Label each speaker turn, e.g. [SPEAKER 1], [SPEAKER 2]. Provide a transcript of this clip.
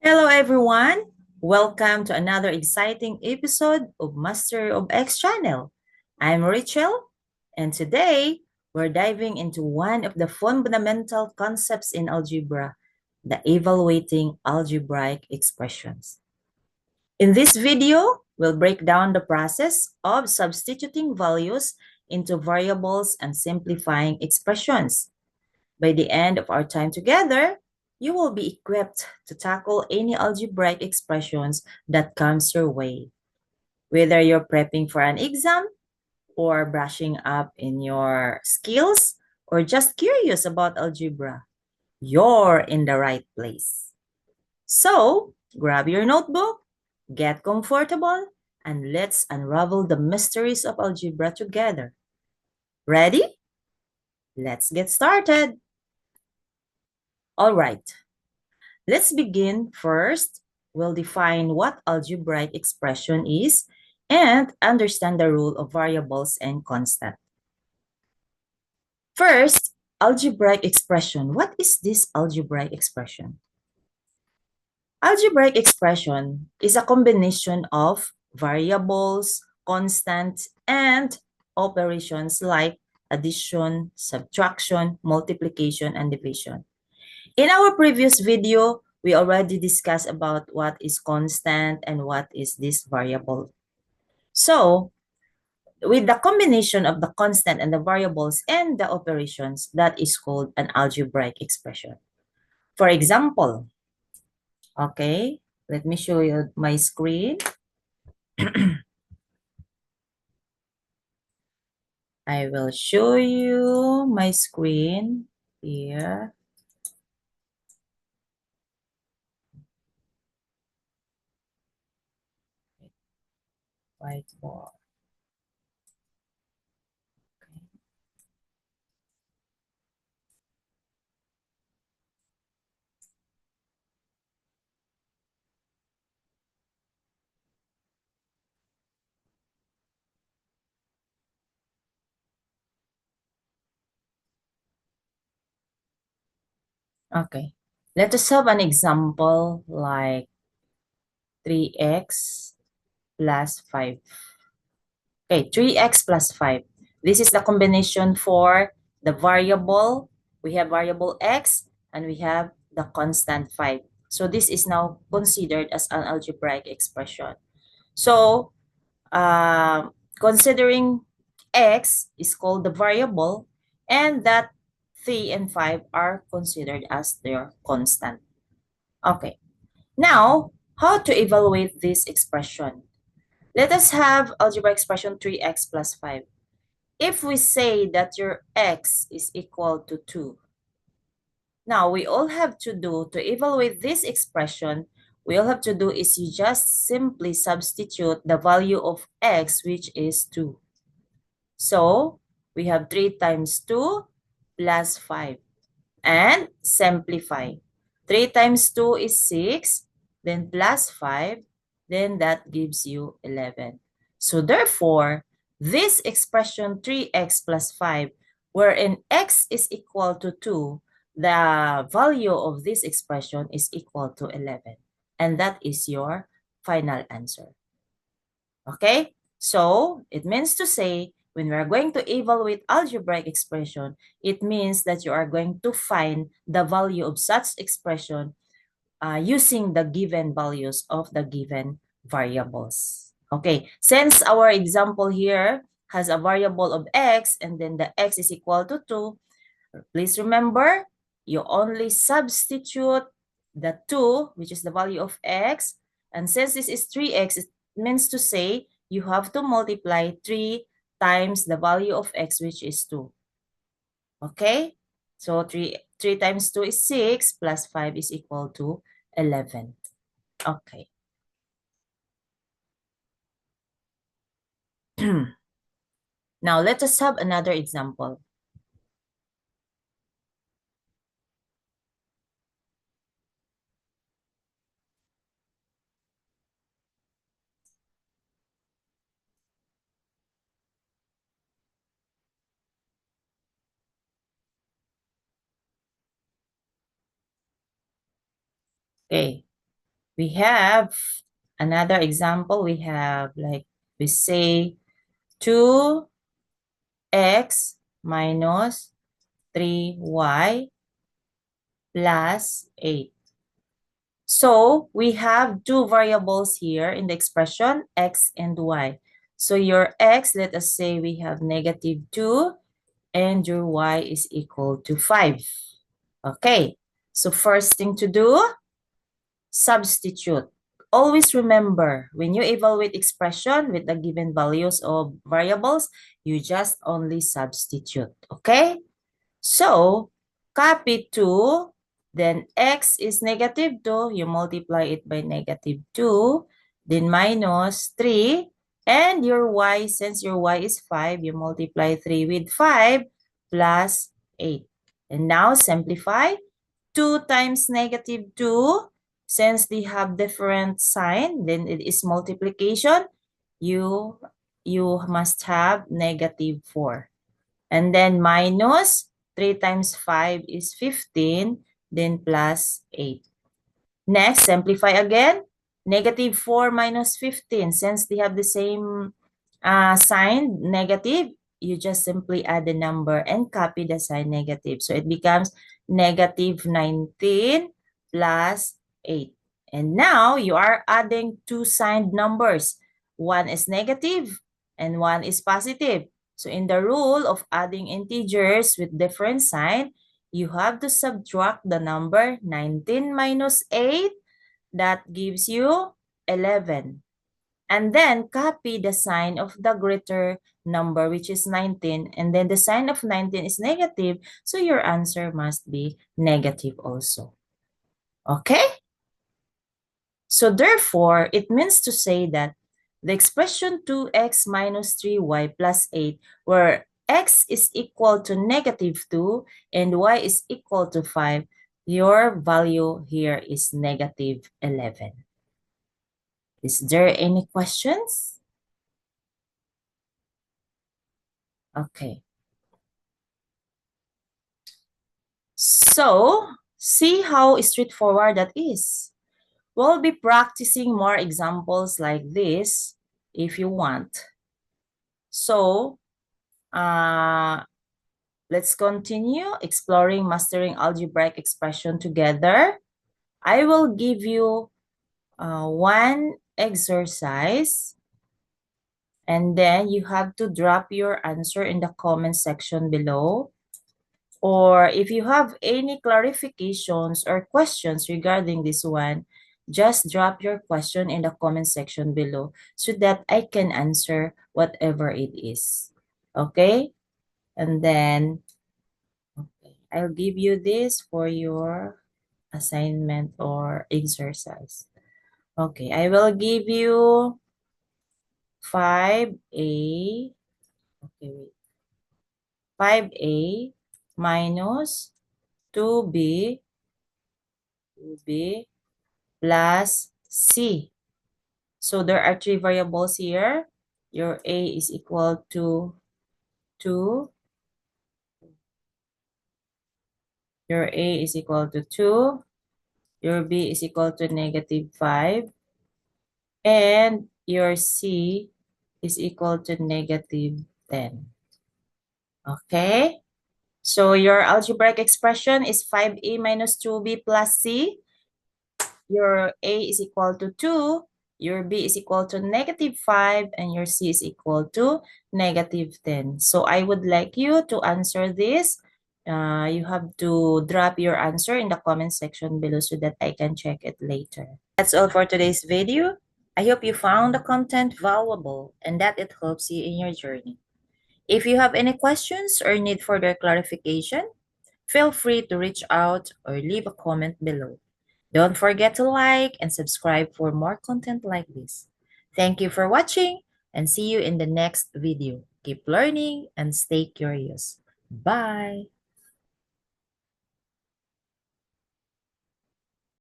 [SPEAKER 1] Hello, everyone. Welcome to another exciting episode of Master of X channel. I'm Rachel, and today we're diving into one of the fundamental concepts in algebra, the evaluating algebraic expressions. In this video, we'll break down the process of substituting values into variables and simplifying expressions. By the end of our time together, you will be equipped to tackle any algebraic expressions that comes your way. Whether you're prepping for an exam or brushing up in your skills or just curious about algebra, you're in the right place. So, grab your notebook, get comfortable, and let's unravel the mysteries of algebra together. Ready? Let's get started. All right. Let's begin first. We'll define what algebraic expression is and understand the rule of variables and constant. First, algebraic expression. What is this algebraic expression? Algebraic expression is a combination of variables, constants, and operations like addition, subtraction, multiplication, and division. In our previous video, we already discussed about what is constant and what is this variable. So, with the combination of the constant and the variables and the operations, that is called an algebraic expression. For example, okay, let me show you my screen. I will show you my screen here. Whiteboard. Okay, let us have an example like 3x plus 5. Okay, 3x plus 5. This is the combination for the variable. We have variable x and we have the constant 5. So this is now considered as an algebraic expression. So considering x is called the variable and that 3 and 5 are considered as their constant. Okay, now how to evaluate this expression? Let us have algebra expression 3x plus 5. If we say that your x is equal to 2, now we all have to do to evaluate this expression, we all have to do is you just simply substitute the value of x, which is 2. So we have 3 times 2 plus 5 and simplify. 3 times 2 is 6, then plus 5, then that gives you 11. So therefore, this expression 3x plus 5, wherein x is equal to 2, the value of this expression is equal to 11. And that is your final answer. Okay? So, it means to say, when we are going to evaluate algebraic expression, it means that you are going to find the value of such expression using the given values of the given variables. Okay, since our example here has a variable of x and then the x is equal to 2, please remember, you only substitute the 2, which is the value of x, and since this is 3x, it means to say you have to multiply 3 times the value of x, which is 2. Okay? So 3 times 2 is 6, plus 5 is equal to 11. Okay. Now, let us have another example. Okay. We have another example. We have like we say 2x minus 3y plus 8. So we have two variables here in the expression, x and y. So your x, let us say we have -2 and your y is equal to 5. Okay, so first thing to do, substitute. Always remember, when you evaluate expression with the given values of variables, you just only substitute, okay? So, copy 2, then x is -2, you multiply it by -2, then minus 3, and your y, since your y is 5, you multiply 3 with 5 plus 8. And now simplify. 2 times -2, since they have different sign, then it is multiplication. You must have -4. And then minus 3 times 5 is 15, then plus 8. Next, simplify again. -4 minus 15. Since they have the same sign, negative, you just simply add the number and copy the sign negative. So it becomes -19 plus 8. And now you are adding two signed numbers. One is negative and one is positive. So in the rule of adding integers with different sign, you have to subtract the number 19 minus 8. That gives you 11. And then copy the sign of the greater number, which is 19. And then the sign of 19 is negative. So your answer must be negative also. Okay? So therefore, it means to say that the expression 2x minus 3y plus 8, where x is equal to -2 and y is equal to 5, your value here is -11. Is there any questions? Okay. So, see how straightforward that is. We'll be practicing more examples like this if you want. So, let's continue exploring mastering algebraic expression together. I will give you one exercise, and then you have to drop your answer in the comment section below. Or if you have any clarifications or questions regarding this one, just drop your question in the comment section below so that I can answer whatever it is. Okay? And then, okay, I'll give you this for your assignment or exercise. Okay, I will give you 5a, okay, wait, 5a minus 2b plus c. So there are three variables here. Your a is equal to 2. Your a is equal to 2. Your b is equal to -5. And your c is equal to -10. Okay? So your algebraic expression is 5a minus 2b plus c. Your a is equal to 2, your b is equal to -5, and your c is equal to -10. So I would like you to answer this. You have to drop your answer in the comment section below so that I can check it later. That's all for today's video. I hope you found the content valuable and that it helps you in your journey. If you have any questions or need further clarification, feel free to reach out or leave a comment below. Don't forget to like and subscribe for more content like this. Thank you for watching and see you in the next video. Keep learning and stay curious. Bye!